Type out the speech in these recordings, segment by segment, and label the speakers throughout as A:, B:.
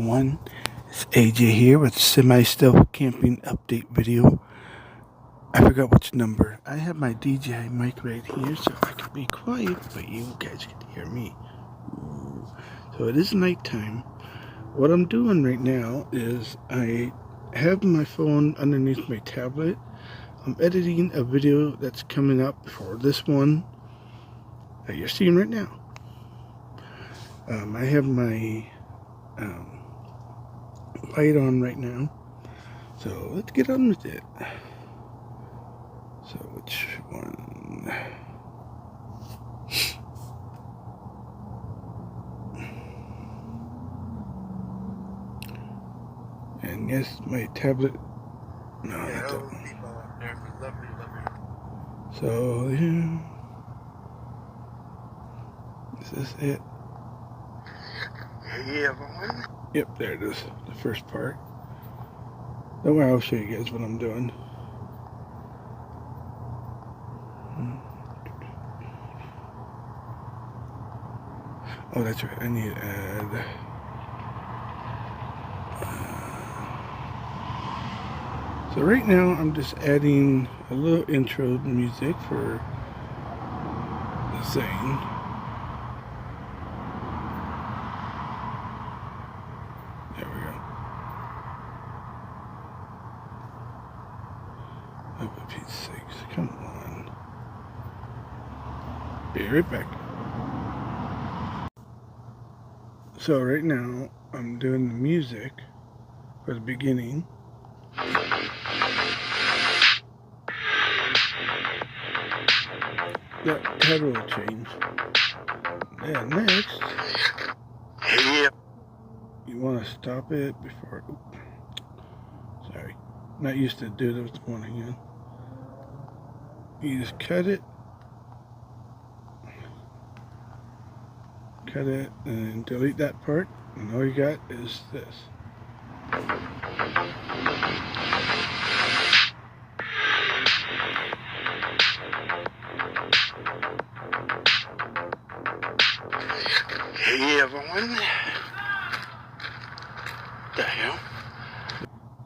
A: everyone, it's AJ here with semi-stealth camping update video. I forgot which number. I have my DJI mic right here so I can be quiet, but you guys can hear me. Ooh. So it is nighttime. What I'm doing right now is I have my phone underneath my tablet. I'm editing a video that's coming up for this one that you're seeing right now. I have my light on right now, so let's get on with it. So which one? And yes, my tablet. No, not that one. So yeah, is this it?
B: Yeah, one.
A: Yep, there it is. The first part. Don't worry, I'll show you guys what I'm doing. Oh, that's right. I need to add. So right now, I'm just adding a little intro music for the thing. There we go. Oh, for Pete's sakes, come on. Be right back. So right now, I'm doing the music for the beginning. That head will change. And next, you want to stop it before. Oops, sorry, not used to do this one again. You just cut it, and delete that part, and all you got is this.
B: Hey everyone. The hell?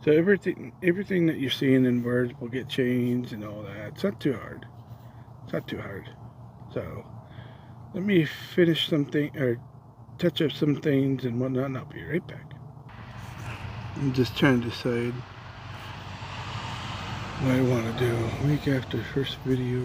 A: So everything that you're seeing in words will get changed and all that. It's not too hard. It's not too hard. So let me finish something or touch up some things and whatnot, and I'll be right back. I'm just trying to decide what I want to do. Week after first video.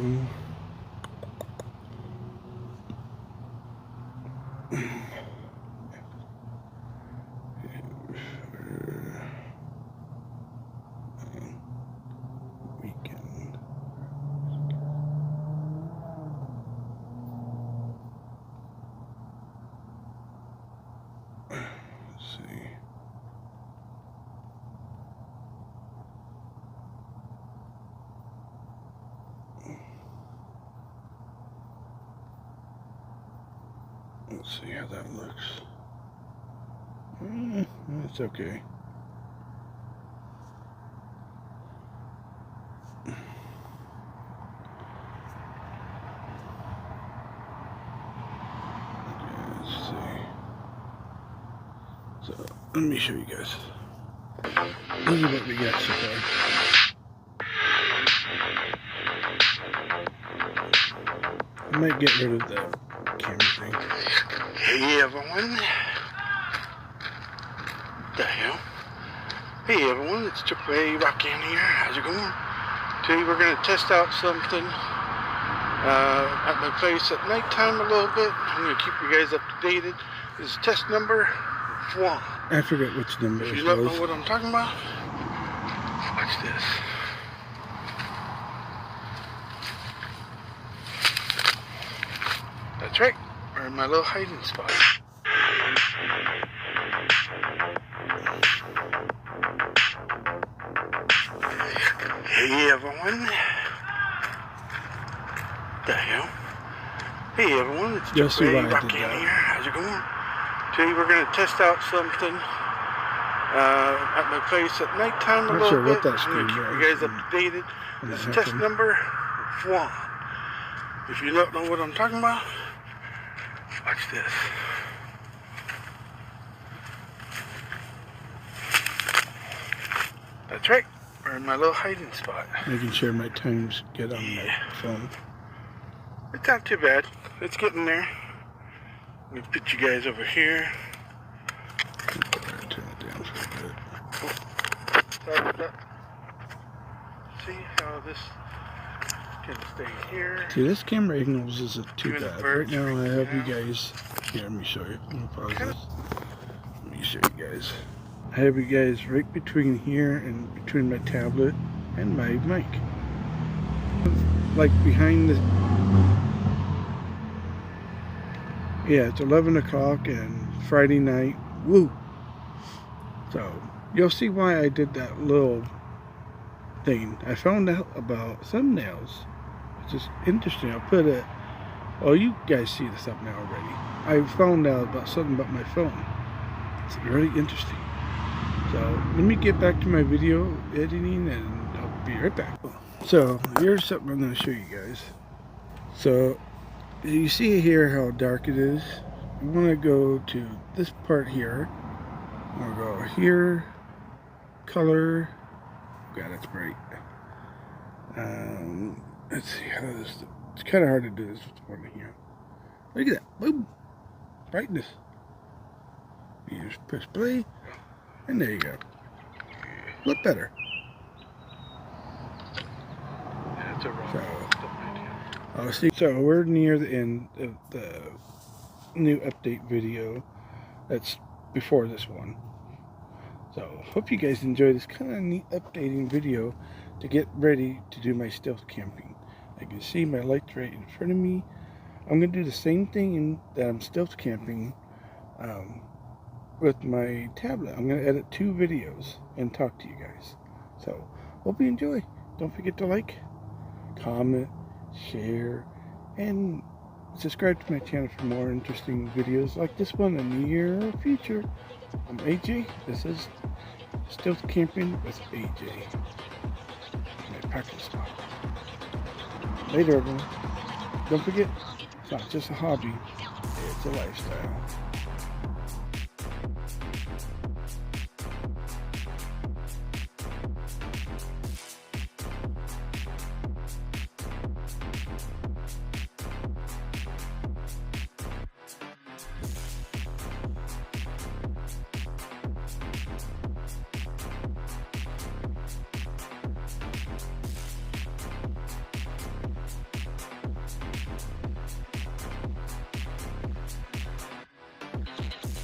A: Let's see how that looks. It's okay. Let's see. So let me show you guys. This is what we got so far. I might get rid of that camera thing.
B: Hey everyone. The hell? Hey everyone, it's AAA Rockhound here. How's it going? Today we're going to test out something at my place at nighttime a little bit. I'm going to keep you guys up to date. This is test number 1.
A: I forget which number
B: if
A: it
B: you don't
A: was.
B: know what I'm talking about, watch this. That's right, we're in my little hiding spot. Hey everyone. The hell? Hey everyone, it's AAA Rockhound here. How's it going? Today we're going to test out something at my place at nighttime a little bit. I'm going to keep you guys up to date. This is test number 1. If you don't know what I'm talking about, watch this. That's right. We're in my little hiding spot.
A: Making sure my time's good on my phone.
B: It's not too bad. It's getting there. Let me put you guys over here.
A: Turn it down for a bit.
B: Sorry about that. See how this can stay here.
A: See, this camera angles isn't too bad. Right now I have you guys, here, let me show you. I'm gonna pause this. Let me show you guys. I have you guys right between here and between my tablet and my mic. Like behind the... Yeah, it's 11 o'clock and Friday night. Woo! So, you'll see why I did that little thing. I found out about thumbnails. It's just interesting. I'll put it... Oh, you guys see the thumbnail already. I found out about something about my phone. It's really interesting. So, let me get back to my video editing and I'll be right back. So, here's something I'm going to show you guys. So, you see here how dark it is. You want to go to this part here. I'm going to go here, color. God, that's bright. Let's see how this. It's kind of hard to do this with one here. Look at that, boom, brightness. You just press play, and there you go. Look better.
B: That's a wrong
A: see. So we're near the end of the new update video. That's before this one. So hope you guys enjoy this kind of neat updating video to get ready to do my stealth camping. I can see my lights right in front of me. I'm gonna do the same thing that I'm stealth camping with my tablet. I'm gonna edit 2 videos and talk to you guys. So hope you enjoy. Don't forget to like, comment, share, and subscribe to my channel for more interesting videos like this one in the near future. I'm AJ. This is Stealth Camping with AJ. My practice spot. Later, everyone. Don't forget, it's not just a hobby, it's a lifestyle.